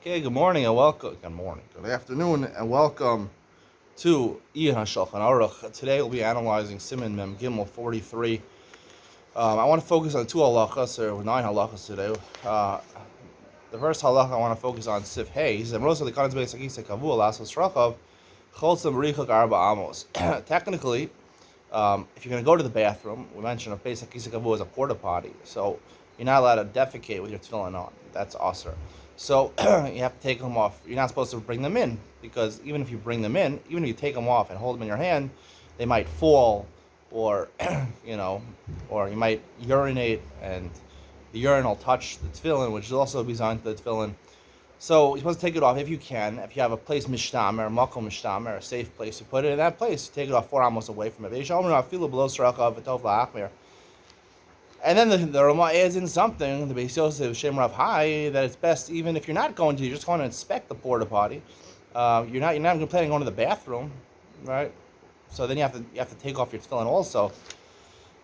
Okay, good morning and welcome. Good afternoon and welcome to Iyun Shulchan Aruch. Today we'll be analyzing Siman Mem Gimel 43. I want to focus on two halachas, or 9 halachas today. The first halacha I want to focus on Sif Hey. He said, Technically, if you're going to go to the bathroom, we mentioned a basic kisakavu is a porta potty, so you're not allowed to defecate with your tefillin on. That's usher. So you have to take them off. You're not supposed to bring them in, because even if you bring them in, even if you take them off and hold them in your hand, they might fall, or or you might urinate, and the urine will touch the tefillin, which is also designed to the tefillin. So you're supposed to take it off if you can. If you have a place mishtamer, makom mishtamer, a safe place, you put it in that place. You take it off 4 amos away from it. And then the Rama adds in something, the Beis Yosef Shem Rav Hai, that it's best even if you're not going to, you're just going to inspect the porta potty. You're not planning on going to the bathroom, right? So then you have to take off your tefillin also.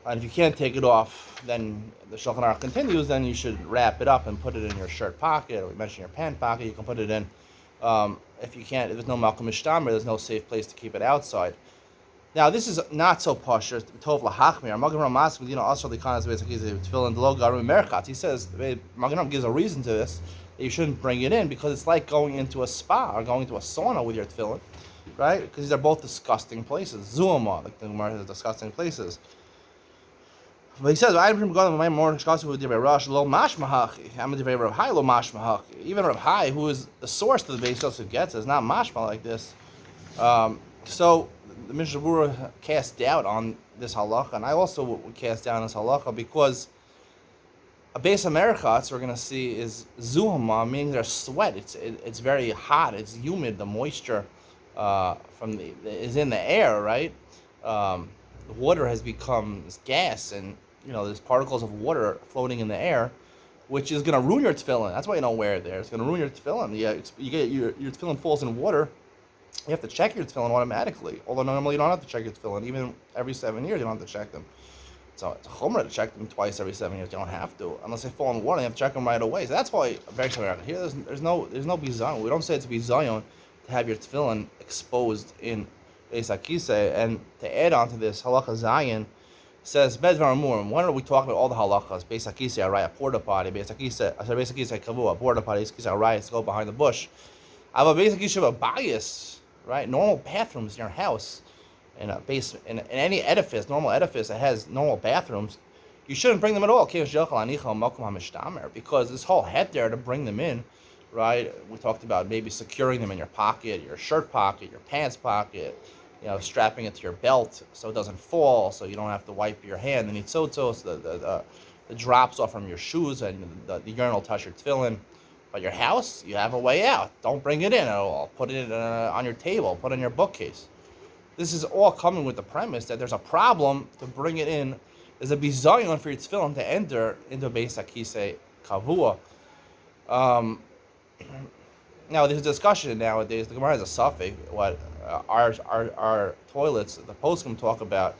And if you can't take it off, then the Shulchan Aruch continues, then you should wrap it up and put it in your shirt pocket, or we mentioned your pant pocket, you can put it in. If you can't, if there's no Malkum Mishtamer, there's no safe place to keep it outside. Now, this is not so posh. Tov lahachmir. Magen Ramas, also the kind of tefillin lo garim merchat. He says Magen Ram gives a reason to this, that you shouldn't bring it in, because it's like going into a spa or going to a sauna with your tefillin, right? Because these are both disgusting places. Zuama, like the Gemara says, disgusting places. But he says, even Rav Hai, who is the source to the Beis Yosef gets, is not mashma like this. So the Mishnah Berurah cast doubt on this halacha, and I also would cast doubt on this halacha, because a base of merchatz we're going to see is zuhama, meaning there's sweat. It's very hot. It's humid. The moisture is in the air, right? The water has become this gas, and there's particles of water floating in the air, which is going to ruin your tefillin. That's why you don't wear it there. It's going to ruin your tefillin. You get your tefillin falls in water. You have to check your tefillin automatically. Although normally you don't have to check your tefillin. Even every 7 years you don't have to check them. So it's a chumrah to check them twice every 7 years. You don't have to, unless they fall in water. You have to check them right away. So that's why here there's no bizayon. We don't say it's bizayon to have your tefillin exposed in Beis HaKisei. And to add on to this, halacha Zayin says, Bedvar Amurim, when are we talking about all the halachas? Beis HaKisei, Araya, porta potty, Beis HaKisei, Kavua, porta potty, Beis HaKisei, Araya, to go behind the bush. I have a Beis HaKisei, a bias, right? Normal bathrooms in your house, in a basement, in any edifice, normal edifice that has normal bathrooms, you shouldn't bring them at all. Because this whole head there to bring them in, right? We talked about maybe securing them in your pocket, your shirt pocket, your pants pocket, strapping it to your belt so it doesn't fall, so you don't have to wipe your hand. And so the drops off from your shoes, and the urine will touch your tefillin. But your house, you have a way out. Don't bring it in at all. Put it on your table. Put it in your bookcase. This is all coming with the premise that there's a problem to bring it in. There's a bizayon for your tefillin to enter into Beis HaKisei Kavua. Now, there's a discussion nowadays. The Gemara has a suffix. What our toilets, the poskim talk about.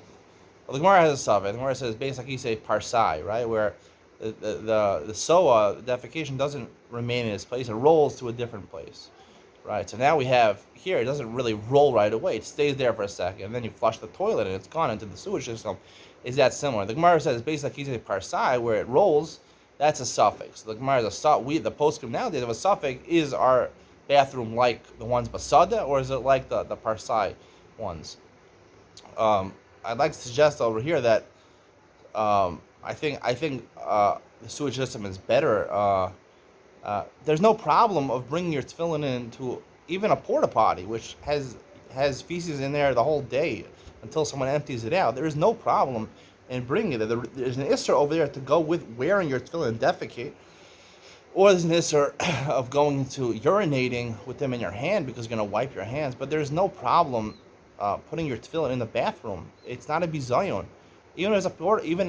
Well, the Gemara has a suffix. The Gemara says Beis HaKisei Parsai, right, where the soa, the defecation, doesn't remain in its place. It rolls to a different place, right? So now we have here, it doesn't really roll right away. It stays there for a second, and then you flush the toilet, and it's gone into the sewage system. Is that similar? The Gemara says Beis HaKisei Parsai, where it rolls, that's a suffix. So the Gemara is the poskim nowadays of a suffix, is our bathroom like the ones basada, or is it like the Parsai ones? I'd like to suggest over here that I think the sewage system is better. There's no problem of bringing your tefillin into even a porta potty, which has feces in there the whole day until someone empties it out. There is no problem in bringing it. There's an isser over there to go with wearing your tefillin and defecate, or there's an isser of going into urinating with them in your hand because you're going to wipe your hands. But there's no problem putting your tefillin in the bathroom. It's not a bizayon. Even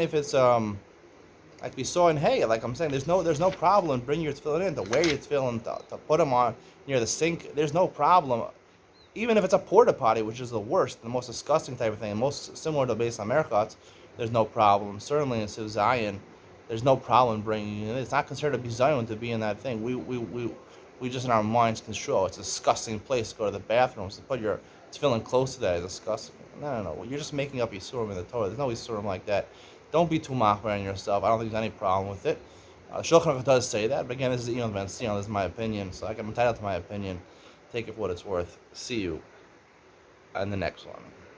if it's like we saw in Hay, like I'm saying, there's no problem bringing your tefillin in, to wear your tefillin, to put them on near the sink. There's no problem, even if it's a porta potty, which is the worst, the most disgusting type of thing, and most similar to Beis HaMerchatz. There's no problem. Certainly in Siv Zayin, there's no problem bringing it in. It's not considered a bizayon to be in that thing. we just in our minds construe, it's a disgusting place to go to the bathrooms, to put your tefillin close to that is disgusting. No. You're just making up Yisurim in the Torah. There's no Yisurim like that. Don't be too machmir on yourself. I don't think there's any problem with it. Shulchan Aruch does say that, but again, this is Iyun ben Sion. This is my opinion, so I'm entitled to my opinion. Take it for what it's worth. See you on the next one.